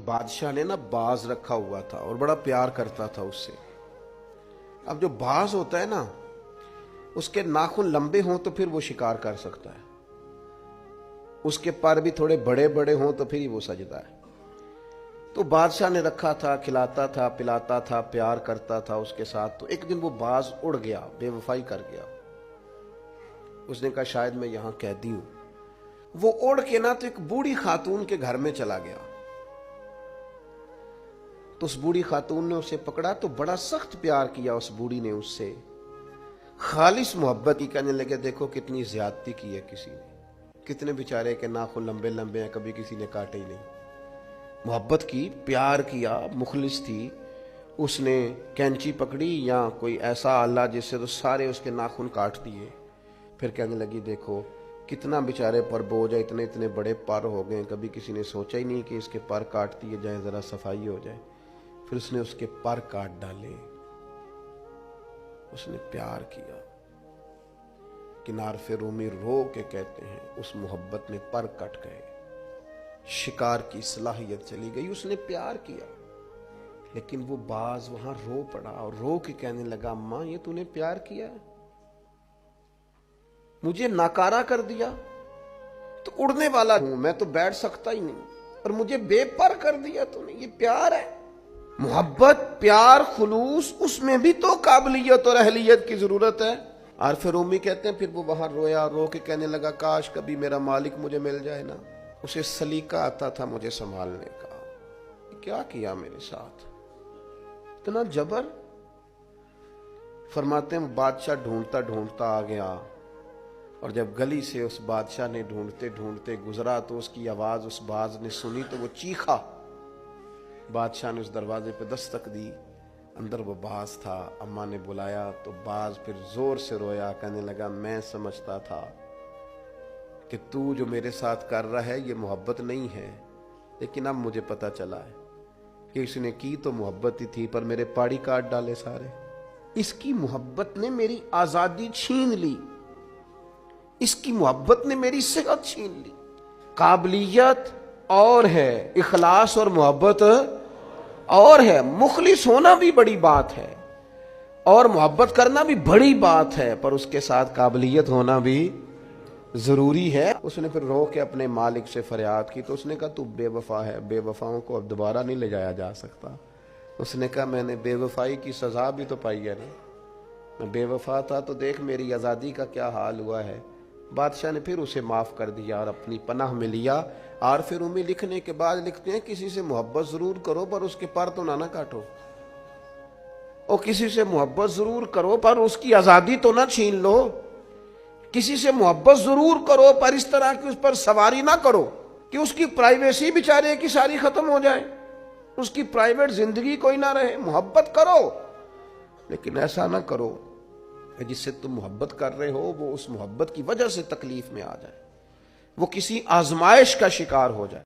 بادشاہ نے نا باز رکھا ہوا تھا اور بڑا پیار کرتا تھا اس سے۔ اب جو باز ہوتا ہے نا، اس کے ناخن لمبے ہوں تو پھر وہ شکار کر سکتا ہے، اس کے پر بھی تھوڑے بڑے بڑے ہوں تو پھر ہی وہ سجدا ہے۔ تو بادشاہ نے رکھا تھا، کھلاتا تھا، پلاتا تھا، پیار کرتا تھا اس کے ساتھ۔ تو ایک دن وہ باز اڑ گیا، بے وفائی کر گیا۔ اس نے کہا شاید میں یہاں قیدی ہوں۔ وہ اڑ کے نا تو ایک بوڑھی خاتون کے گھر میں چلا گیا۔ تو اس بوڑھی خاتون نے اسے پکڑا تو بڑا سخت پیار کیا اس بوڑھی نے اس سے، خالص محبت کی۔ کہنے لگے دیکھو کتنی زیادتی کی ہے کسی نے، کتنے بیچارے کے ناخن لمبے لمبے ہیں، کبھی کسی نے کاٹے ہی نہیں۔ محبت کی، پیار کیا، مخلص تھی۔ اس نے کینچی پکڑی یا کوئی ایسا آلہ جس سے تو سارے اس کے ناخن کاٹ دیے۔ پھر کہنے لگی دیکھو کتنا بیچارے پر بوجھ ہے، اتنے اتنے بڑے پر ہو گئے، کبھی کسی نے سوچا ہی نہیں کہ اس کے پر کاٹ دیے جائیں، ذرا صفائی ہو جائے۔ پھر اس نے اس کے پر کاٹ ڈالے، اس نے پیار کیا۔ کنارف رومی رو کے کہتے ہیں اس محبت میں پر کٹ گئے، شکار کی صلاحیت چلی گئی۔ اس نے پیار کیا، لیکن وہ باز وہاں رو پڑا اور رو کے کہنے لگا اماں یہ تو نے پیار کیا ہے، مجھے ناکارہ کر دیا، تو اڑنے والا ہوں میں، تو بیٹھ سکتا ہی نہیں، اور مجھے بے پر کر دیا تو نے۔ یہ پیار ہے؟ محبت، پیار، خلوص، اس میں بھی تو قابلیت اور اہلیت کی ضرورت ہے۔ عارف رومی کہتے ہیں پھر وہ وہاں رویا، رو کے کہنے لگا کاش کبھی میرا مالک مجھے مل جائے نا، اسے سلیقہ آتا تھا مجھے سنبھالنے کا۔ کیا کیا میرے ساتھ، اتنا جبر۔ فرماتے ہیں بادشاہ ڈھونڈتا ڈھونڈتا آ گیا، اور جب گلی سے اس بادشاہ نے ڈھونڈتے ڈھونڈتے گزرا تو اس کی آواز اس باز نے سنی تو وہ چیخا۔ بادشاہ نے اس دروازے پہ دستک دی، اندر وہ باز تھا۔ اماں نے بلایا تو باز پھر زور سے رویا، کہنے لگا میں سمجھتا تھا کہ تو جو میرے ساتھ کر رہا ہے یہ محبت نہیں ہے، لیکن اب مجھے پتا چلا ہے کہ اس نے کی تو محبت ہی تھی، پر میرے پاڑی کاٹ ڈالے سارے۔ اس کی محبت نے میری آزادی چھین لی، اس کی محبت نے میری صحت چھین لی۔ قابلیت اور ہے، اخلاص اور محبت اور ہے۔ مخلص ہونا بھی بڑی بات ہے اور محبت کرنا بھی بڑی بات ہے، پر اس کے ساتھ قابلیت ہونا بھی ضروری ہے۔ اس نے پھر رو کے اپنے مالک سے فریاد کی تو اس نے کہا تو بے وفا ہے، بے وفاؤں کو اب دوبارہ نہیں لے جایا جا سکتا۔ اس نے کہا میں نے بے وفائی کی سزا بھی تو پائی ہے نا، میں بے وفا تھا تو دیکھ میری آزادی کا کیا حال ہوا ہے۔ بادشاہ نے پھر اسے معاف کر دیا اور اپنی پناہ میں لیا۔ عارف رومی لکھنے کے بعد لکھتے ہیں کسی سے محبت ضرور کرو پر اس کے پر تو نہ کاٹو، اور کسی سے محبت ضرور کرو پر اس کی آزادی تو نہ چھین لو، کسی سے محبت ضرور کرو پر اس طرح کی اس پر سواری نہ کرو کہ اس کی پرائیویسی بیچارے کی ساری ختم ہو جائے، اس کی پرائیویٹ زندگی کوئی نہ رہے۔ محبت کرو لیکن ایسا نہ کرو کہ جس سے تم محبت کر رہے ہو وہ اس محبت کی وجہ سے تکلیف میں آ جائے، وہ کسی آزمائش کا شکار ہو جائے۔